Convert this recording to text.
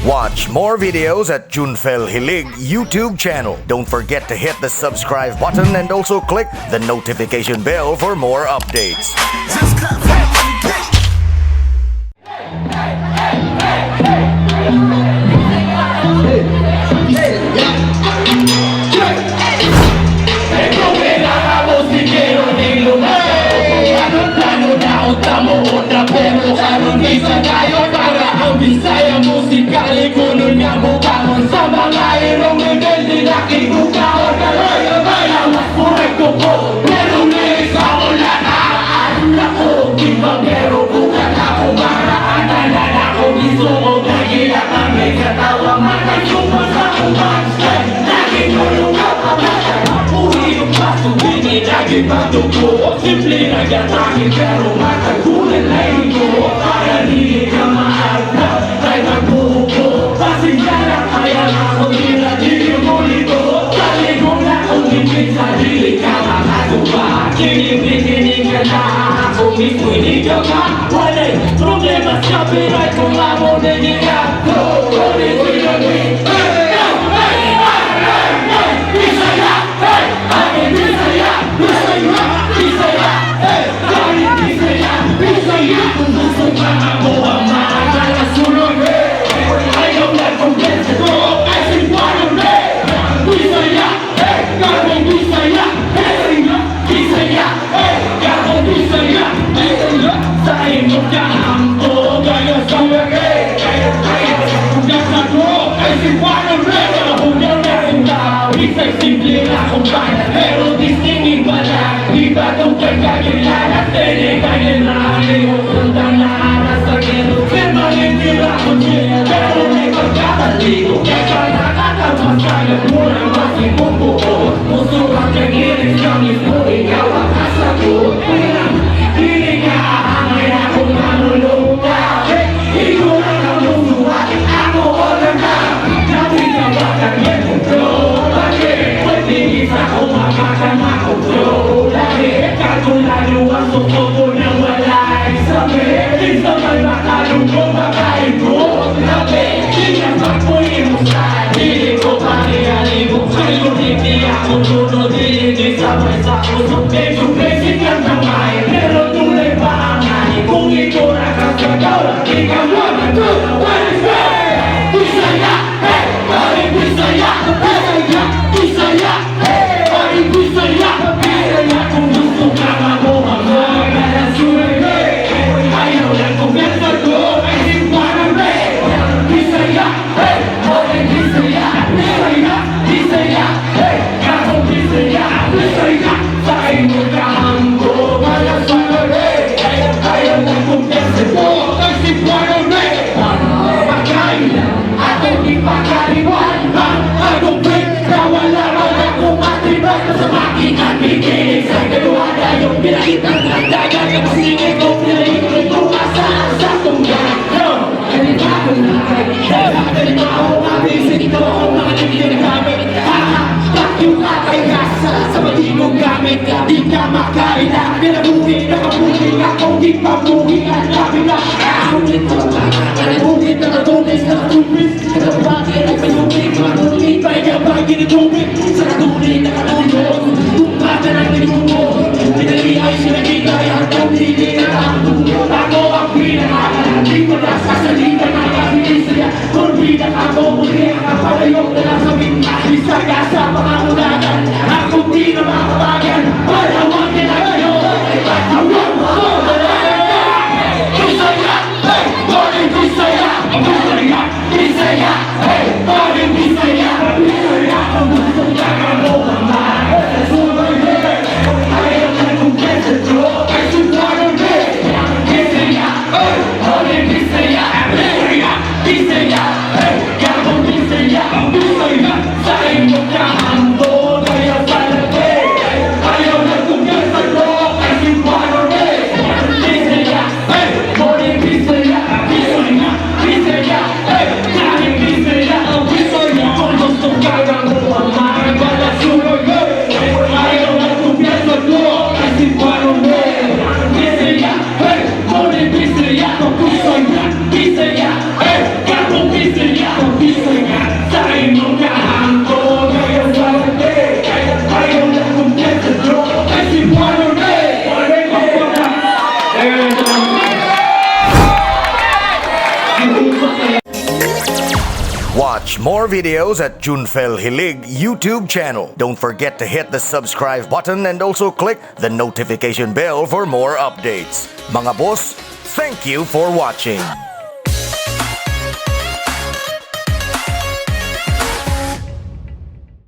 Watch more videos at Junfel Hilig YouTube channel. Don't forget to hit the subscribe button and also click the notification bell for more updates. Bisaya musikali kuno niya bukangon sa mga irong rebelde na kikukaon na ang mas korekto ko merong lyrics ako na naaarin ako di bagero bukan ako maraanan na ako gusto ko kaya kami katawa makasuma sa kumansay lagi tulungan pamatan uwi yung pasubini lagi patuko simple na gatangin pero matagulan na ito para hindi ka maagda ay magbuko pasinggalan kaya ako nila mo nito saligo na kung higit sa dili ka makatuba kinibiginig ka na ako mismo hindi ka walay problema sa piray kung amo na niya ulit pinagin Bisaya, hey, aking Bisaya, Bisaya, Bisaya, hey, aking Bisaya, Bisaya, kung gusto ka ako ang maagala sunod, ayaw na kumpensa ko, ay simpanong Bisaya, hey, aking Bisaya, Bisaya, Bisaya, hey, aking Bisaya, Bisaya, sa imong kahampo, gaya sa wege, kung nasa ko, ay simpanong Isa'y simple na kung bayan pero distingin pa na iba tong kagkakilala Tene kaya na alimutan na aras sa geno permanente na kung siya pero may pagkakaligo kaya nakakamasagat mo ng masing kong buo puso ang kagiris na mismo ikaw ang kasagot hindi nga ahangay na kung manulunga ikaw na kamuluwa ako o na Nawin ka ba kanya Ako makakamakontrol Lahi kalkulado ang suko ng walay sabi Isa may makalong kong makain ko Labi, sinasag mo imusta Dili ko paniyali mo Kayo hindi ako tunod Dili sabay sa puso Medyo basic lang ng main Pero tunay pa ang ani Kung ito nakasagaw Di ka mamatu Bisaya, hey, ay Bisaya Bisaya, Bisaya, hey Bisaya, Bisaya, kung gusto ka mamuhamag Kaya suwebe, ayaw lang kung ganda ko Ay simpanang Bisaya, hey, ay Bisaya Bisaya, Bisaya, hey, kakong Bisaya Bisaya, sa imong kahambo Kaya suwebe, ayaw lang kung ganda ko Ay simpanang Pagkain lang, atong ipagkaliwan Atong break, nawala akong matibay sa makingan Bikinig sa galuhada yung pinakitang nagdagan Yung singit ko pinahigit ko asa sa tunggan Ganito ako na ganito ako mabisin ito ako mga nagkinagamit Hahatak yung atay kasa sa matigong gamit Di ka makaila, pinabuhi, nakabuhi Akong di pabuhi at kabila Akong dito, nakabuhi, nakatulis, nakatupis Nakabakit ay payubi, makatulit, paigabay, ginitubig Sa katulit, nakatulog, tumpa ka ng tinumog Pinali ay sinagigay, hanggang dili na nakatulog Ako ang pinakalan, di ko nasasalita ng kapinisya Kung bilang ako, muli ang kapatayok na nasa bintana Isaga sa pangamunagan, akong di na makabagan Palawag na kayo, ay patawag mo Bisaya, hey, morning Bisaya Bisaya, Bisaya, hey, morning Bisaya Bisaya, kung gusto ka mamuhamag Sumaybay, ayaw na kung kesa ko Ay sumanon Bisaya, hey, morning Bisaya Bisaya, Bisaya, hey, kakong Bisaya Bisaya, sa imong kahambo kung Bisaya sa inyong kahangko. Ngayon Saturday, kaya tayo na kumpleto bro. Kasi Buano Ray, Buano Watch more videos at Junfel Hilig YouTube channel. Don't forget to hit the subscribe button and also click the notification bell for more updates. Mga boss, thank you for watching.